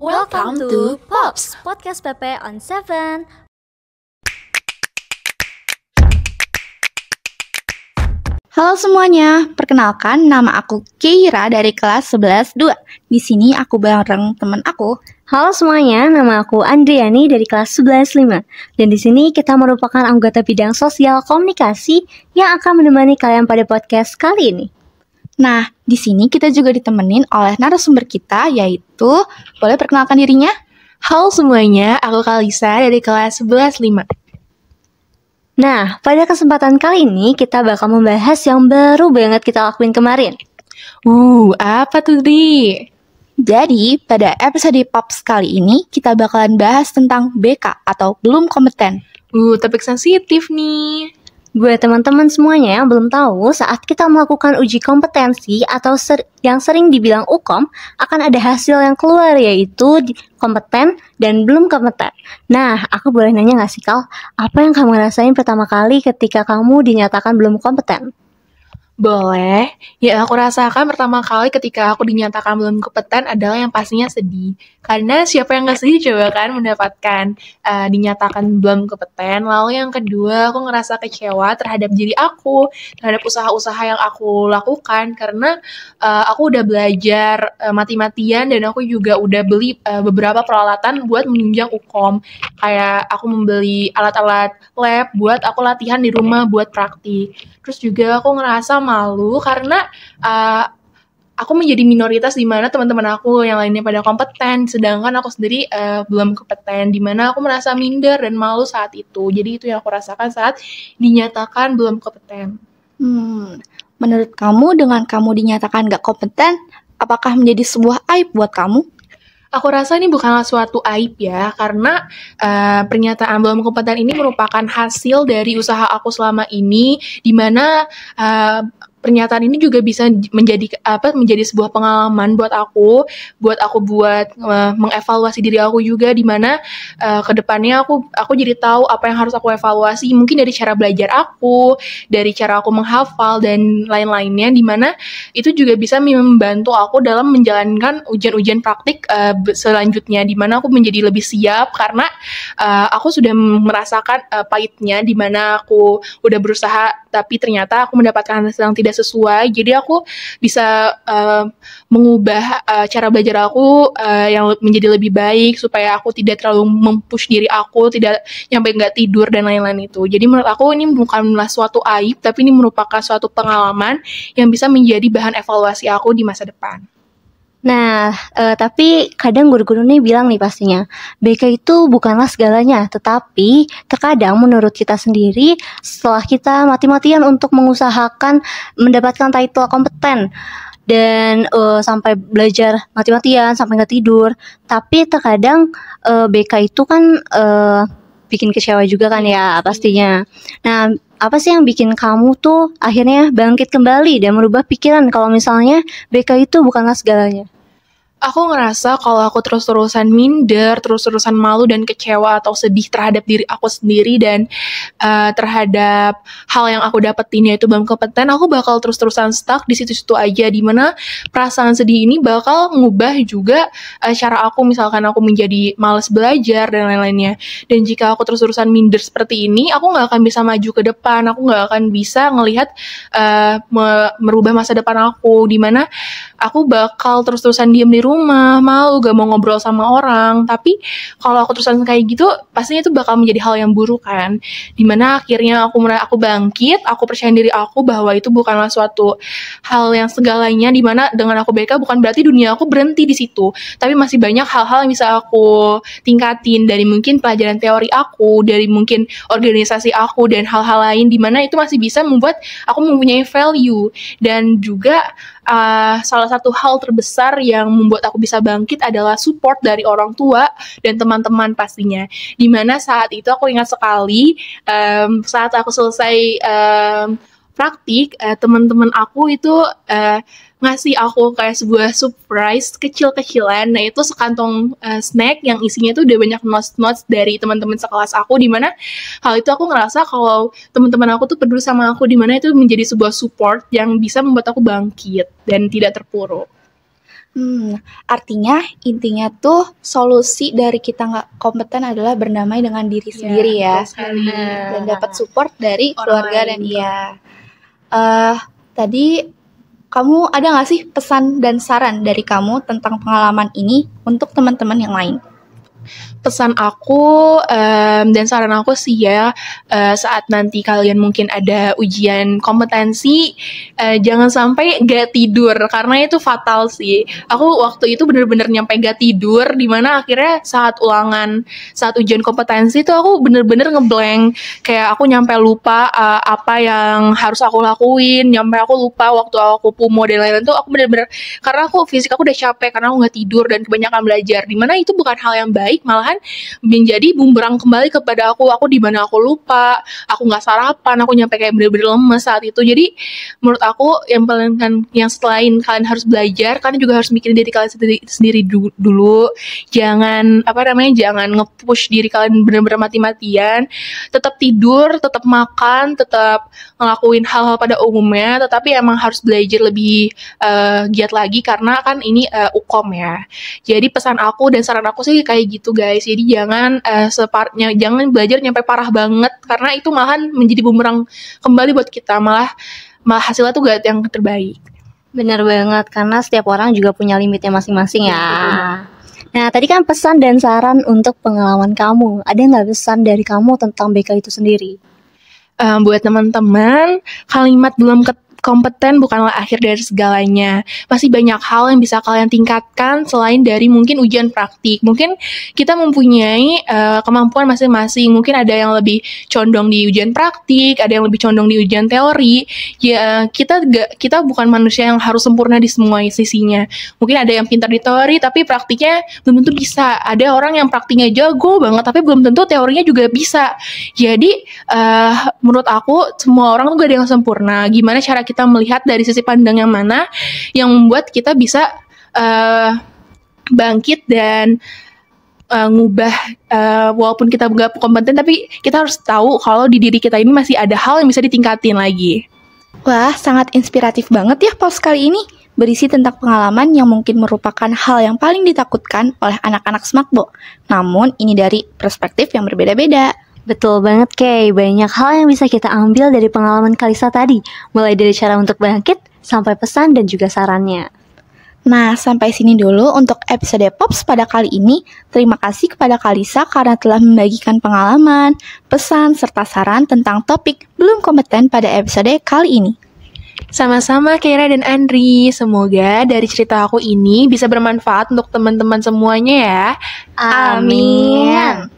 Welcome to Pops, Podcast PP on 7. Halo semuanya, perkenalkan nama aku Keira dari kelas 11-2. Di sini aku bareng teman aku. Halo semuanya, nama aku Andriani dari kelas 11-5. Dan di sini kita merupakan anggota bidang sosial komunikasi yang akan menemani kalian pada podcast kali ini. Nah, di sini kita juga ditemenin oleh narasumber kita, yaitu, boleh perkenalkan dirinya? Halo semuanya, aku Kalisa dari kelas 11-5. Nah, pada kesempatan kali ini kita bakal membahas yang baru banget kita lakuin kemarin. Apa tuh, Di? Jadi, pada episode Pops kali ini, kita bakalan bahas tentang BK atau belum kompeten. Topik sensitif nih. Buat teman-teman semuanya yang belum tahu, saat kita melakukan uji kompetensi atau yang sering dibilang UKOM, akan ada hasil yang keluar, yaitu kompeten dan belum kompeten. Nah, aku boleh nanya gak sih, Kal? Apa yang kamu rasain pertama kali ketika kamu dinyatakan belum kompeten? Boleh. Ya, aku rasakan pertama kali ketika aku dinyatakan belum kompeten adalah yang pastinya sedih. Karena siapa yang gak sedih coba kan mendapatkan dinyatakan belum kompeten. Lalu yang kedua, aku ngerasa kecewa terhadap diri aku, terhadap usaha-usaha yang aku lakukan. Karena aku udah belajar mati-matian dan aku juga udah beli beberapa peralatan buat menunjang UKOM. Kayak aku membeli alat-alat lab buat aku latihan di rumah buat praktik. Terus juga aku ngerasa malu karena aku menjadi minoritas di mana teman-teman aku yang lainnya pada kompeten, sedangkan aku sendiri belum kompeten, di mana aku merasa minder dan malu saat itu. Jadi itu yang aku rasakan saat dinyatakan belum kompeten. Menurut kamu, dengan kamu dinyatakan gak kompeten, apakah menjadi sebuah aib buat kamu? Aku rasa ini bukanlah suatu aib ya, karena pernyataan belum kompeten ini merupakan hasil dari usaha aku selama ini, di mana pernyataan ini juga bisa menjadi sebuah pengalaman buat aku mengevaluasi diri aku juga, di mana kedepannya aku jadi tahu apa yang harus aku evaluasi, mungkin dari cara belajar aku, dari cara aku menghafal dan lain-lainnya, di mana itu juga bisa membantu aku dalam menjalankan ujian-ujian praktik selanjutnya, di mana aku menjadi lebih siap karena aku sudah merasakan pahitnya, di mana aku udah berusaha tapi ternyata aku mendapatkan hasil yang tidak sesuai. Jadi aku bisa mengubah cara belajar aku yang menjadi lebih baik, supaya aku tidak terlalu mempush diri aku, tidak nyampe nggak tidur dan lain-lain itu. Jadi menurut aku ini bukanlah suatu aib, tapi ini merupakan suatu pengalaman yang bisa menjadi bahan evaluasi aku di masa depan. Nah, tapi kadang guru-guru nih bilang nih pastinya, BK itu bukanlah segalanya, tetapi terkadang menurut kita sendiri, setelah kita mati-matian untuk mengusahakan mendapatkan title kompeten, dan sampai belajar mati-matian, sampai nggak tidur, tapi terkadang BK itu kan bikin kecewa juga kan ya pastinya. Nah, apa sih yang bikin kamu tuh akhirnya bangkit kembali dan merubah pikiran kalau misalnya BK itu bukanlah segalanya? Aku ngerasa kalau aku terus-terusan minder, terus-terusan malu dan kecewa atau sedih terhadap diri aku sendiri dan terhadap hal yang aku dapetin yaitu belum kompeten, aku bakal terus-terusan stuck di situ-situ aja, dimana perasaan sedih ini bakal ngubah juga cara aku, misalkan aku menjadi malas belajar dan lain-lainnya. Dan jika aku terus-terusan minder seperti ini, aku nggak akan bisa maju ke depan, aku nggak akan bisa ngelihat merubah masa depan aku, dimana aku bakal terus-terusan diem di rumah, malu, gak mau ngobrol sama orang. Tapi kalau aku terusan kayak gitu, pastinya itu bakal menjadi hal yang buruk kan. Dimana akhirnya aku bangkit, aku percaya diri aku bahwa itu bukanlah suatu hal yang segalanya, dimana dengan aku BK bukan berarti dunia aku berhenti di situ. Tapi masih banyak hal-hal yang bisa aku tingkatin, dari mungkin pelajaran teori aku, dari mungkin organisasi aku, dan hal-hal lain, dimana itu masih bisa membuat aku mempunyai value. Dan juga salah satu hal terbesar yang membuat aku bisa bangkit adalah support dari orang tua dan teman-teman pastinya. Dimana saat itu aku ingat sekali saat aku selesai praktik, teman-teman aku itu ngasih aku kayak sebuah surprise kecil-kecilan. Nah, itu sekantong snack yang isinya tuh udah banyak notes-notes dari teman-teman sekelas aku, di mana hal itu aku ngerasa kalau teman-teman aku tuh peduli sama aku, di mana itu menjadi sebuah support yang bisa membuat aku bangkit dan tidak terpuruk. Artinya intinya tuh solusi dari kita nggak kompeten adalah berdamai dengan diri sendiri ya. betul sekali. Dan dapat support dari Orang keluarga lain dan tadi kamu ada nggak sih pesan dan saran dari kamu tentang pengalaman ini untuk teman-teman yang lain? Pesan aku dan saran aku sih ya, saat nanti kalian mungkin ada ujian kompetensi, jangan sampai gak tidur karena itu fatal sih. Aku waktu itu bener-bener nyampe gak tidur, dimana akhirnya saat ujian kompetensi itu aku bener-bener ngeblank, kayak aku nyampe lupa apa yang harus aku lakuin, nyampe aku lupa waktu aku pumo dan lain-lain tuh aku bener-bener, karena fisik aku udah capek karena aku gak tidur dan kebanyakan belajar, dimana itu bukan hal yang baik, malahan menjadi bumerang kembali kepada aku di mana aku lupa, aku nggak sarapan, aku nyampe kayak bener-bener lemes saat itu. Jadi menurut aku yang paling yang selain kalian harus belajar, kalian juga harus mikirin diri kalian sendiri dulu. Jangan jangan nge-push diri kalian bener-bener mati-matian. Tetap tidur, tetap makan, tetap ngelakuin hal-hal pada umumnya, tetapi emang harus belajar lebih giat lagi karena kan ini UKOM ya. Jadi pesan aku dan saran aku sih kayak gitu guys. Jadi jangan jangan belajar nyampe parah banget karena itu malahan menjadi bumerang kembali buat kita, malah hasilnya tuh gak yang terbaik. Bener banget, karena setiap orang juga punya limitnya masing-masing ya. Nah, tadi kan pesan dan saran untuk pengalaman kamu. Ada nggak pesan dari kamu tentang BK itu sendiri? Buat teman-teman, kalimat belum kompeten bukanlah akhir dari segalanya. Masih banyak hal yang bisa kalian tingkatkan selain dari mungkin ujian praktik. Mungkin kita mempunyai kemampuan masing-masing. Mungkin ada yang lebih condong di ujian praktik, ada yang lebih condong di ujian teori. Ya, kita bukan manusia yang harus sempurna di semua sisinya. Mungkin ada yang pintar di teori tapi praktiknya belum tentu bisa. Ada orang yang praktiknya jago banget tapi belum tentu teorinya juga bisa. Jadi menurut aku semua orang tuh gak ada yang sempurna. Gimana cara kita melihat dari sisi pandang yang mana yang membuat kita bisa bangkit dan ngubah, walaupun kita gak kompeten tapi kita harus tahu kalau di diri kita ini masih ada hal yang bisa ditingkatin lagi. Wah, sangat inspiratif banget ya post kali ini. Berisi tentang pengalaman yang mungkin merupakan hal yang paling ditakutkan oleh anak-anak Smakbo. Namun ini dari perspektif yang berbeda-beda. Betul banget Kay, banyak hal yang bisa kita ambil dari pengalaman Kalisa tadi, mulai dari cara untuk bangkit, sampai pesan dan juga sarannya. Nah, sampai sini dulu untuk episode Pops pada kali ini. Terima kasih kepada Kalisa karena telah membagikan pengalaman, pesan, serta saran tentang topik belum kompeten pada episode kali ini. Sama-sama Keira dan Andri, semoga dari cerita aku ini bisa bermanfaat untuk teman-teman semuanya ya. Amin.